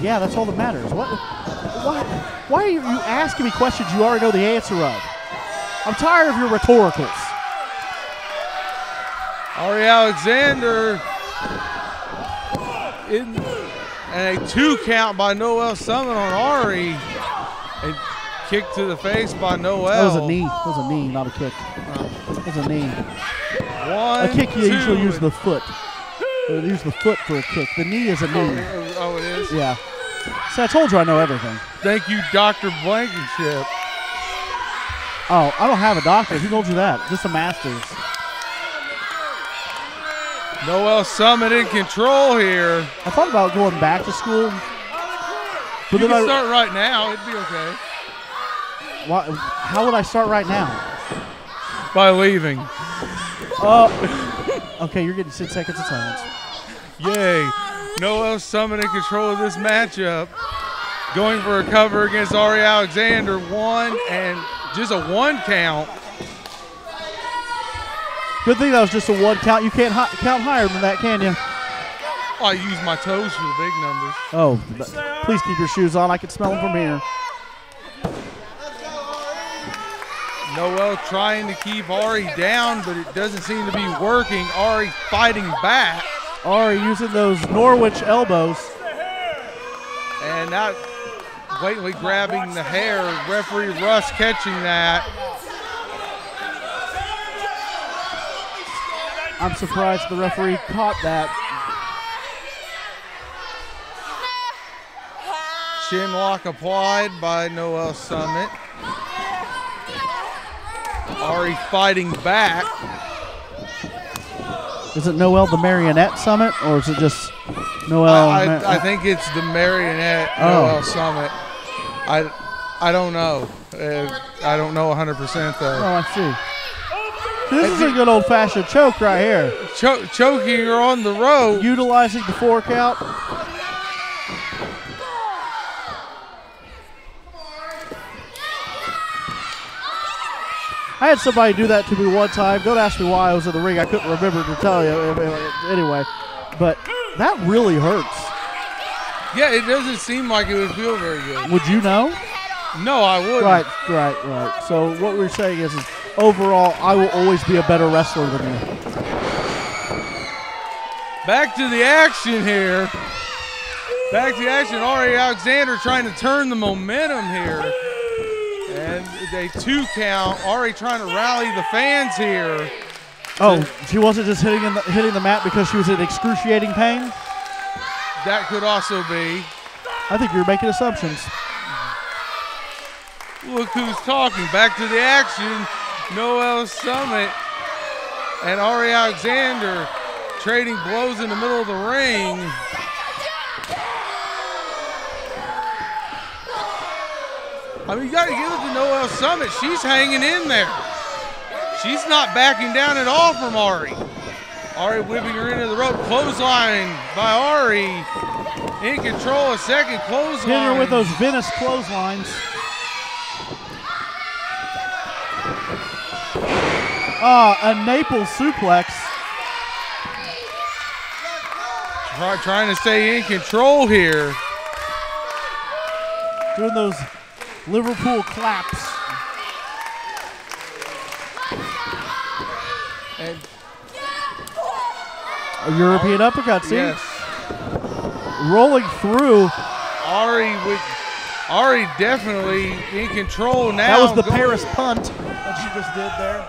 Yeah, that's all that matters. Why are you asking me questions you already know the answer of? I'm tired of your rhetoricals. Ari Alexander and a 2 count by Noel Summit on Ari. A kick to the face by Noel. That was a knee. That was a knee, not a kick. That was a knee. One, a kick, you two. usually use the foot. You use the foot for a kick. The knee is a knee. Oh, it is? Yeah. See, I told you I know everything. Thank you, Dr. Blankenship. Oh, I don't have a doctor. Who told you that? Just a master's. Noel Summit in control here. I thought about going back to school. But you can start right now. It'd be okay. How would I start right now? By leaving. Okay, you're getting 6 seconds of silence. Yay. Noel Summit in control of this matchup. going for a cover against Ari Alexander. 1 and just a 1 count. Good thing that was just a 1 count. You can't count higher than that, can you? I use my toes for the big numbers. Oh, please keep your shoes on. I can smell them from here. Noel trying to keep Ari down, but it doesn't seem to be working. Ari fighting back. Ari using those Norwich elbows. And not blatantly grabbing the hair. Referee Russ catching that. I'm surprised the referee caught that. Chin lock applied by Noel Summit. Ari fighting back. Is it Noel the Marionette Summit, or is it just Noel? I think it's the Marionette Noel Summit. I don't know. I don't know 100% though. Oh, I see. This is a good old-fashioned choke right here. Choking her on the rope. Utilizing the 4 count. I had somebody do that to me one time. Don't ask me why I was in the ring. I couldn't remember to tell you. Anyway, but that really hurts. Yeah, it doesn't seem like it would feel very good. Would you know? No, I wouldn't. Right. So what we're saying is overall, I will always be a better wrestler than you. Back to the action here. Back to the action. Ari Alexander trying to turn the momentum here. And a 2 count. Ari trying to rally the fans here. Oh, she wasn't just hitting the mat because she was in excruciating pain? That could also be. I think you're making assumptions. Look who's talking. Back to the action. Noel Summit and Ari Alexander trading blows in the middle of the ring. I mean, you got to give it to Noel Summit. She's hanging in there. She's not backing down at all from Ari. Ari whipping her into the rope. Clothesline by Ari. In control, a second clothesline. Hitting her with those Venice clotheslines. A Naples suplex. Trying to stay in control here. Doing those Liverpool claps. And a European uppercut, see? Yes. Rolling through. Ari definitely in control now. That was the Paris punt that she just did there.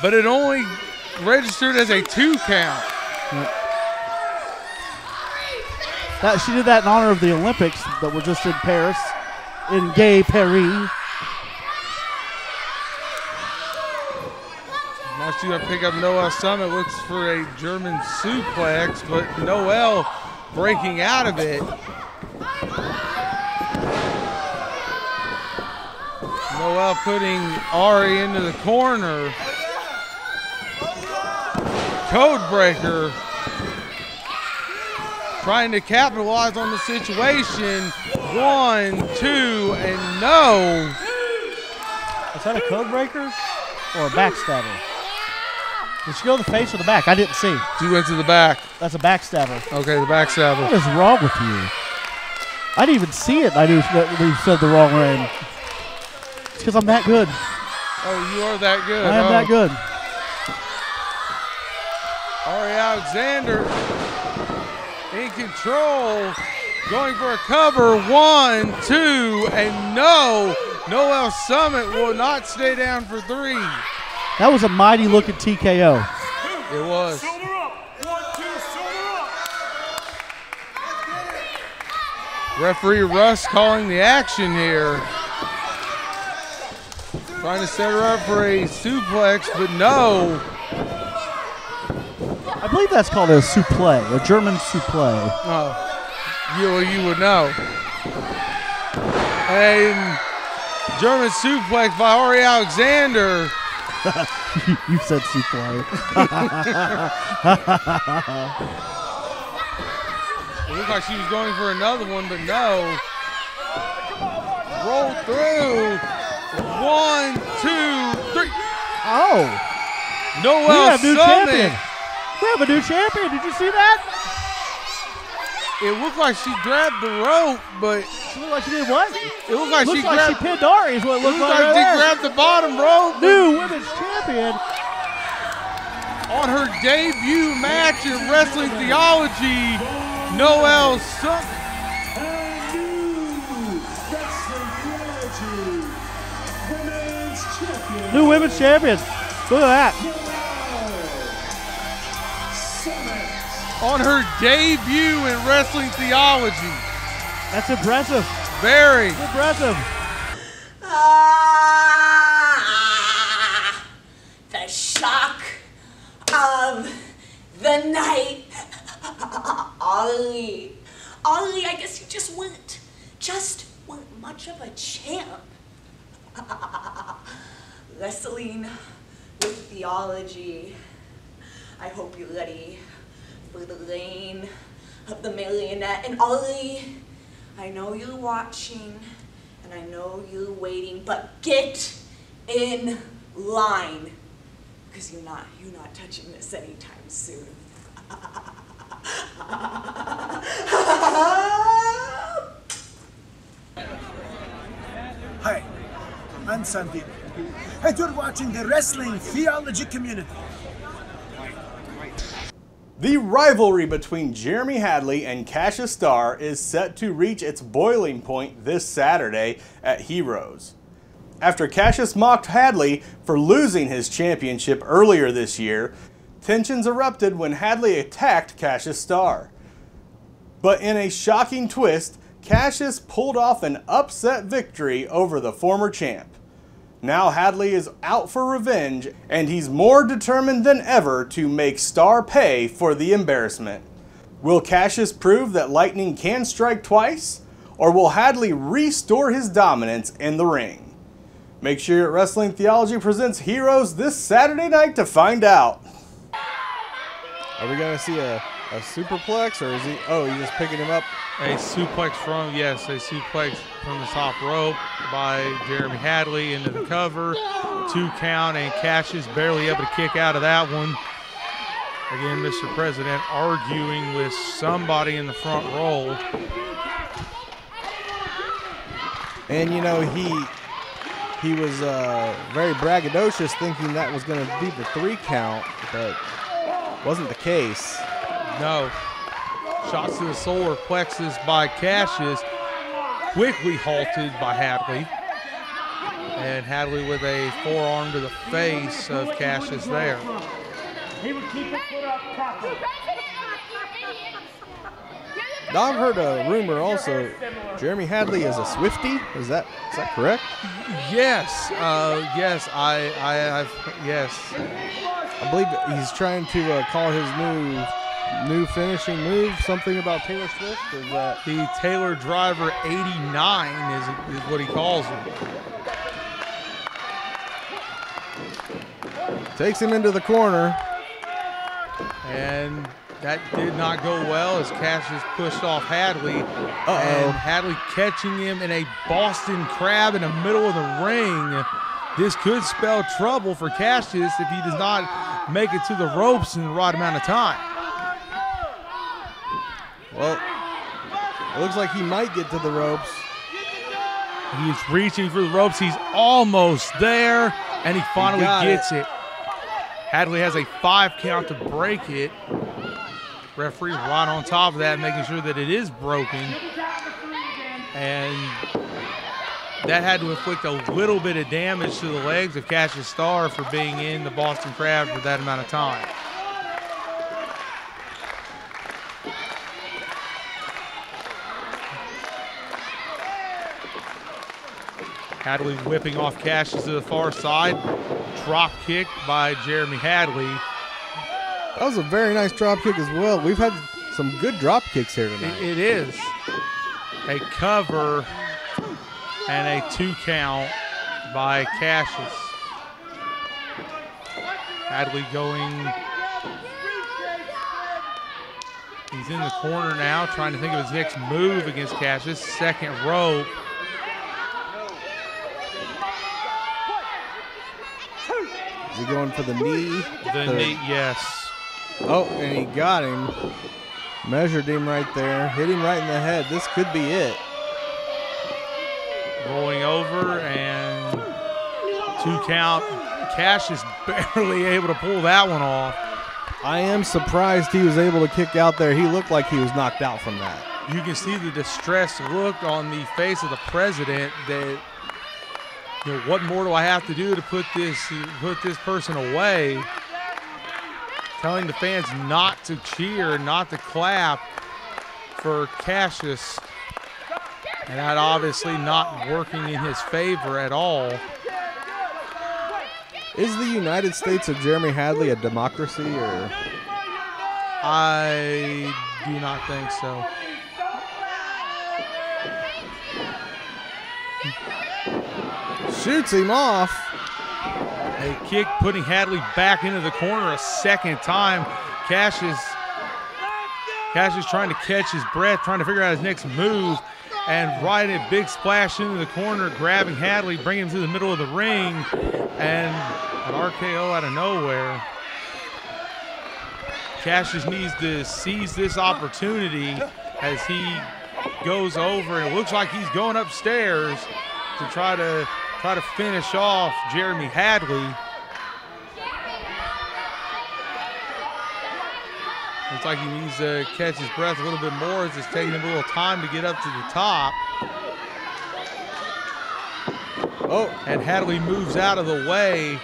But it only registered as a 2 count. Yep. She did that in honor of the Olympics that were just in Paris, in Gay Paris. Now she's going to pick up Noel Summit, looks for a German suplex, but Noel breaking out of it. Noel putting Ari into the corner. Code breaker. Trying to capitalize on the situation. 1, 2, and no. Is that a code breaker or a backstabber? Did she go to the face or the back? I didn't see. She went to the back. That's a backstabber. Okay, the backstabber. What is wrong with you? I didn't even see it. I knew that you said the wrong name. It's because I'm that good. Oh, you are that good. I am that good. Ari Alexander in control, going for a cover. 1, 2, and no. Noel Summit will not stay down for 3. That was a mighty looking TKO. It was. Referee Russ calling the action here. Trying to set her up for a suplex, but no. I believe that's called a suplex, a German suplex. Oh, you would know. And German suplex by Ari Alexander. You said suplex. It looked like she was going for another one, but no. rolled through. 1, 2, 3. Oh. Noel We have a new Summit. champion. We have a new champion. Did you see that? It looked like she grabbed the rope, but She looked like she did what? it looked like Looks she like grabbed. she pinned Ari is what it It looked looked like like right she there. grabbed the bottom rope. New women's champion. On her debut match in Wrestling Theology, Noel Summit. And new Wrestling Theology Women's Champion. New women's champion. Look at that. On her debut in Wrestling Theology. That's impressive. Very. Impressive. The shock of the night. Ollie, I guess you just weren't much of a champ. Wrestling with Theology. I hope you're ready for the reign of the marionette. And Ollie, I know you're watching and I know you're waiting, but get in line because you're not touching this anytime soon. Hi, I'm Sandeep, and you're watching the Wrestling Theology community. The rivalry between Jeremy Hadley and Cassius Starr is set to reach its boiling point this Saturday at Heroes. After Cassius mocked Hadley for losing his championship earlier this year, tensions erupted when Hadley attacked Cassius Starr. But in a shocking twist, Cassius pulled off an upset victory over the former champ. Now Hadley is out for revenge, and he's more determined than ever to make Starr pay for the embarrassment. Will Cassius prove that lightning can strike twice? Or will Hadley restore his dominance in the ring? Make sure you're at Wrestling Theology Presents Heroes this Saturday night to find out. Are we going to see a superplex, or is he? Oh, he's just picking him up. A suplex from the top rope by Jeremy Hadley into the cover. 2 count, and Cassius barely able to kick out of that one. Again, Mr. President arguing with somebody in the front row. And you know, he was very braggadocious, thinking that was going to be the 3 count, but wasn't the case. No. Shots to the solar plexus by Cassius, quickly halted by Hadley. And Hadley with a forearm to the face of Cassius there. He would keep it put up properly. Now I've heard a rumor also, Jeremy Hadley is a Swiftie. Is that correct? Yes, yes, yes. I believe he's trying to call his new finishing move something about Taylor Swift. Is that the Taylor Driver 89 is what he calls him. Takes him into the corner. And that did not go well as Cassius pushed off Hadley. And Hadley catching him in a Boston Crab in the middle of the ring. This could spell trouble for Cassius if he does not make it to the ropes in the right amount of time. Well, it looks like he might get to the ropes. He's reaching for the ropes. He's almost there, and he finally gets it. Hadley has a 5 count to break it. Referee right on top of that, making sure that it is broken. And that had to inflict a little bit of damage to the legs of Cassius Starr for being in the Boston Crab for that amount of time. Hadley whipping off Cassius to the far side. Drop kick by Jeremy Hadley. That was a very nice drop kick as well. We've had some good drop kicks here tonight. It is. A cover and a 2 count by Cassius. Hadley going. He's in the corner now, trying to think of his next move against Cassius. Second rope. Is he going for the knee? The knee, yes. Oh, and he got him. Measured him right there. Hit him right in the head. This could be it. Rolling over and 2 count. Cash is barely able to pull that one off. I am surprised he was able to kick out there. He looked like he was knocked out from that. You can see the distressed look on the face of the president that, you know, what more do I have to do to put this person away? Telling the fans not to cheer, not to clap for Cassius. And that obviously not working in his favor at all. Is the United States of Jeremy Hadley a democracy, or? I do not think so. Shoots him off. A kick putting Hadley back into the corner a second time. Cash is trying to catch his breath, trying to figure out his next move, and right a big splash into the corner, grabbing Hadley, bringing him to the middle of the ring, and an RKO out of nowhere. Cassius needs to seize this opportunity as he goes over, and it looks like he's going upstairs to try to finish off Jeremy Hadley. Looks like he needs to catch his breath a little bit more. It's just taking him a little time to get up to the top. Oh, and Hadley moves out of the way.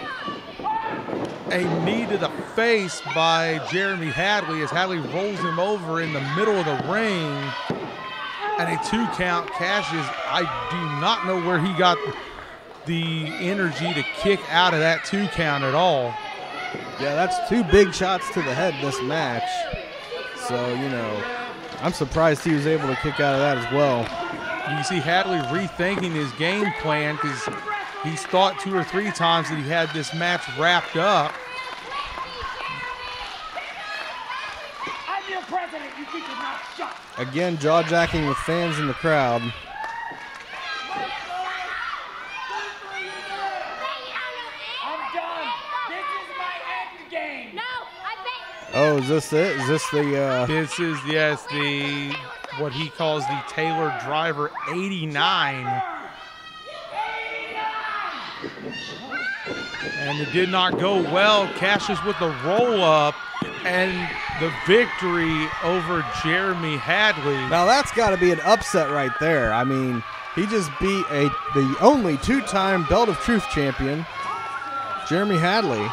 A knee to the face by Jeremy Hadley as Hadley rolls him over in the middle of the ring. And a 2 count. Cassius, I do not know where he got the energy to kick out of that 2 count at all. Yeah, that's 2 big shots to the head this match. So, you know, I'm surprised he was able to kick out of that as well. You can see Hadley rethinking his game plan because he's thought 2 or 3 times that he had this match wrapped up. I'm your president. You keep your mouth shut. Again, jaw-jacking with fans in the crowd. Oh, is this it? Is this the This is, yes, the what he calls the Taylor Driver 89. And it did not go well. Cassius with the roll-up and the victory over Jeremy Hadley. Now that's got to be an upset right there. I mean, he just beat the only 2-time Belt of Truth champion, Jeremy Hadley.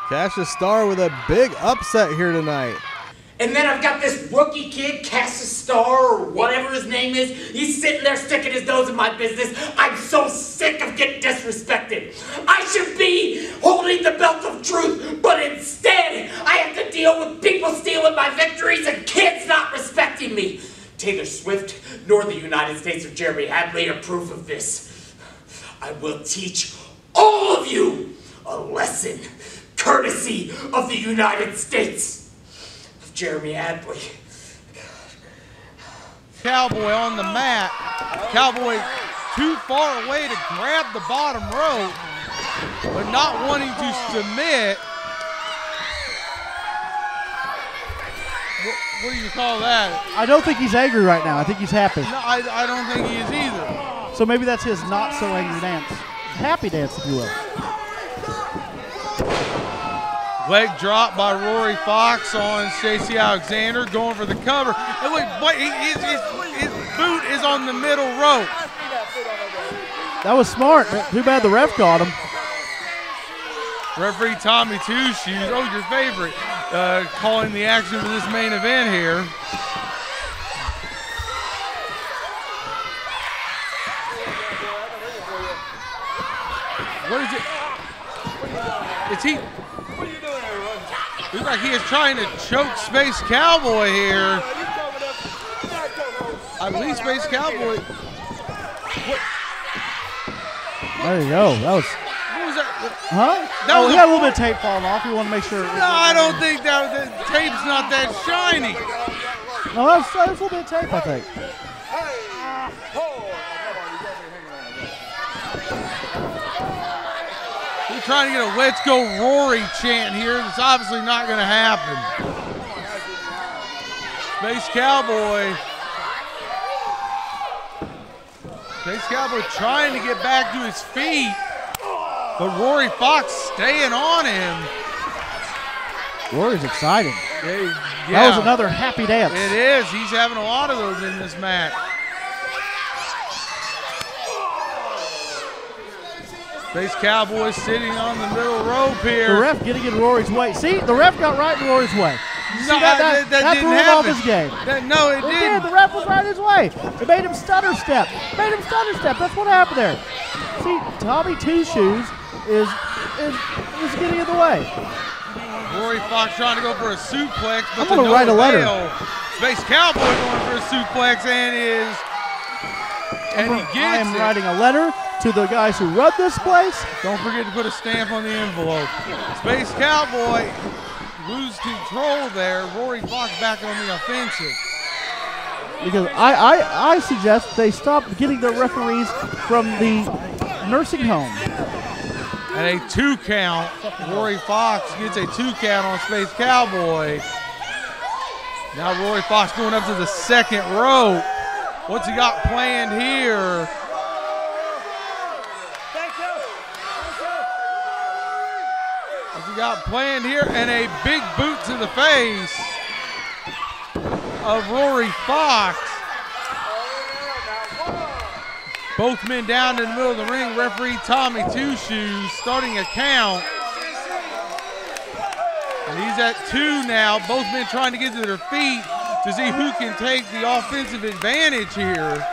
Cassius Star with a big upset here tonight. And then I've got this rookie kid, Cassius Star, or whatever his name is. He's sitting there sticking his nose in my business. I'm so sick of getting disrespected. I should be holding the belt of truth, but instead I have to deal with people stealing my victories and kids not respecting me. Taylor Swift nor the United States of Jeremy Hadley are proof of this. I will teach all of you a lesson, courtesy of the United States. Jeremy Hadley. Cowboy on the mat. Cowboy too far away to grab the bottom rope, but not wanting to submit. What do you call that? I don't think he's angry right now. I think he's happy. No, I don't think he is either. So maybe that's his not so angry dance. Happy dance, if you will. Leg drop by Rory Fox on Stacey Alexander, going for the cover. And look, his boot is on the middle rope. That was smart. Too bad the ref caught him. Referee Tommy Two Shoes, oh, your favorite, calling the action for this main event here. What is it? Is he? Looks like he is trying to choke Space Cowboy here. I believe Space Cowboy. What? There you go. That was. What was that? Huh? That was we got a little bit of tape falling off. We want to make sure. No, I don't think that the tape's not that shiny. No, that's a little bit of tape, I think. trying to get a "Let's Go Rory" chant here. It's obviously not going to happen. Space Cowboy. Space Cowboy trying to get back to his feet, but Rory Fox staying on him. Rory's excited. Yeah. That was another happy dance. It is. He's having a lot of those in this match. Space Cowboy sitting on the middle rope here. The ref getting in Rory's way. See, the ref got right in Rory's way. No, that threw didn't him happen. off his game. No, it didn't. Did. The ref was right his way. It made him stutter step. That's what happened there. See, Tommy Two Shoes is getting in the way. Rory Fox trying to go for a suplex, but I'm going to write a letter. Space Cowboy going for a suplex and he gets I am writing a letter to the guys who run this place. Don't forget to put a stamp on the envelope. Space Cowboy lose control there. Rory Fox back on the offensive. Because I suggest they stop getting their referees from the nursing home. And a 2 count. Rory Fox gets a 2 count on Space Cowboy. Now Rory Fox going up to the second rope. What's he got planned here? What's he got planned here? And a big boot to the face of Rory Fox. Both men down in the middle of the ring. Referee Tommy Two Shoes starting a count. And he's at 2 now. Both men trying to get to their feet to see who can take the offensive advantage here.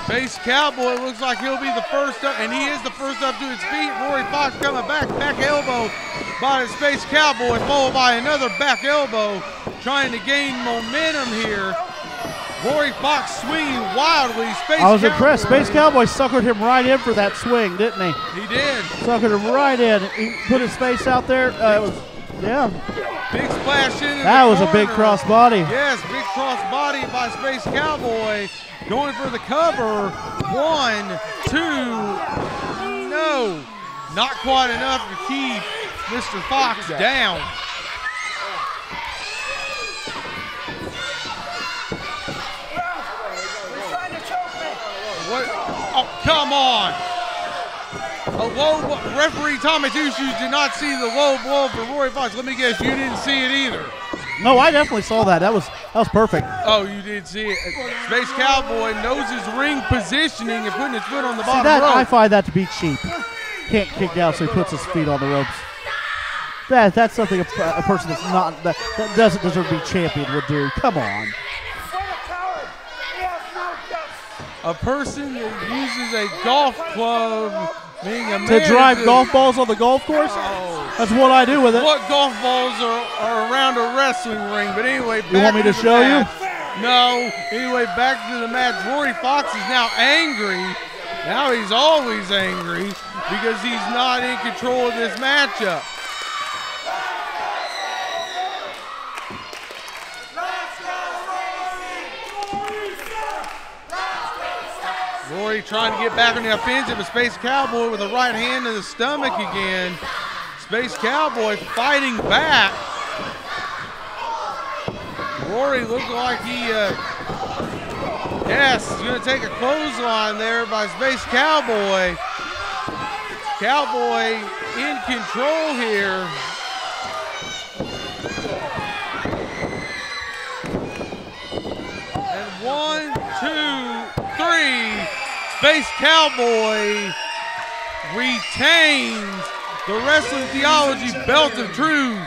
Space Cowboy looks like he'll be the first up, and he is the first up to his feet. Rory Fox coming back elbow by the Space Cowboy, followed by another back elbow, trying to gain momentum here. Rory Fox swinging wildly. I was impressed. Space Cowboy suckered him right in for that swing, didn't he? He did. Suckered him right in. He put his face out there. Yeah. Big splash in. That was a big cross body. Yes, big cross body by Space Cowboy. Going for the cover. 1, 2. No. Not quite enough to keep Mr. Fox down. What? Oh, come on. A low referee Tommy Two Shoes did not see the low blow for Rory Fox. Let me guess, you didn't see it either. No, I definitely saw that. That was perfect. Oh, you did see it. Space Cowboy knows his ring positioning and putting his foot on the bottom See, rope. I find that to be cheap. Can't kick down, so he puts his feet on the ropes. That's something a person that doesn't deserve to be champion would do. Come on. A person that uses a golf club, being a to drive golf balls on the golf course? Oh. That's what I do with it. What golf balls are around a wrestling ring? But anyway, you want me to show you? No. Anyway, back to the match. Rory Fox is now angry. Now he's always angry because he's not in control of this matchup. Rory trying to get back on the offensive. A Space Cowboy with a right hand to the stomach again. Space Cowboy fighting back. Rory looked like he, yes, he's going to take a clothesline there by Space Cowboy. Cowboy in control here. And 1, 2, 3. Space Cowboy retains the Wrestling Theology Belt of Truth.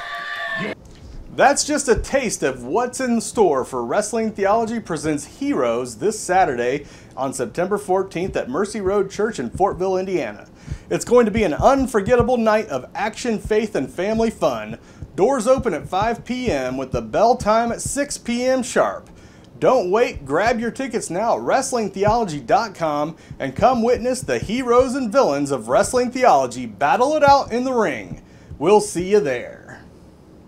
That's just a taste of what's in store for Wrestling Theology Presents Heroes this Saturday on September 14th at Mercy Road Church in Fortville, Indiana. It's going to be an unforgettable night of action, faith, and family fun. Doors open at 5 p.m. with the bell time at 6 p.m. sharp. Don't wait, grab your tickets now at WrestlingTheology.com and come witness the heroes and villains of Wrestling Theology battle it out in the ring. We'll see you there.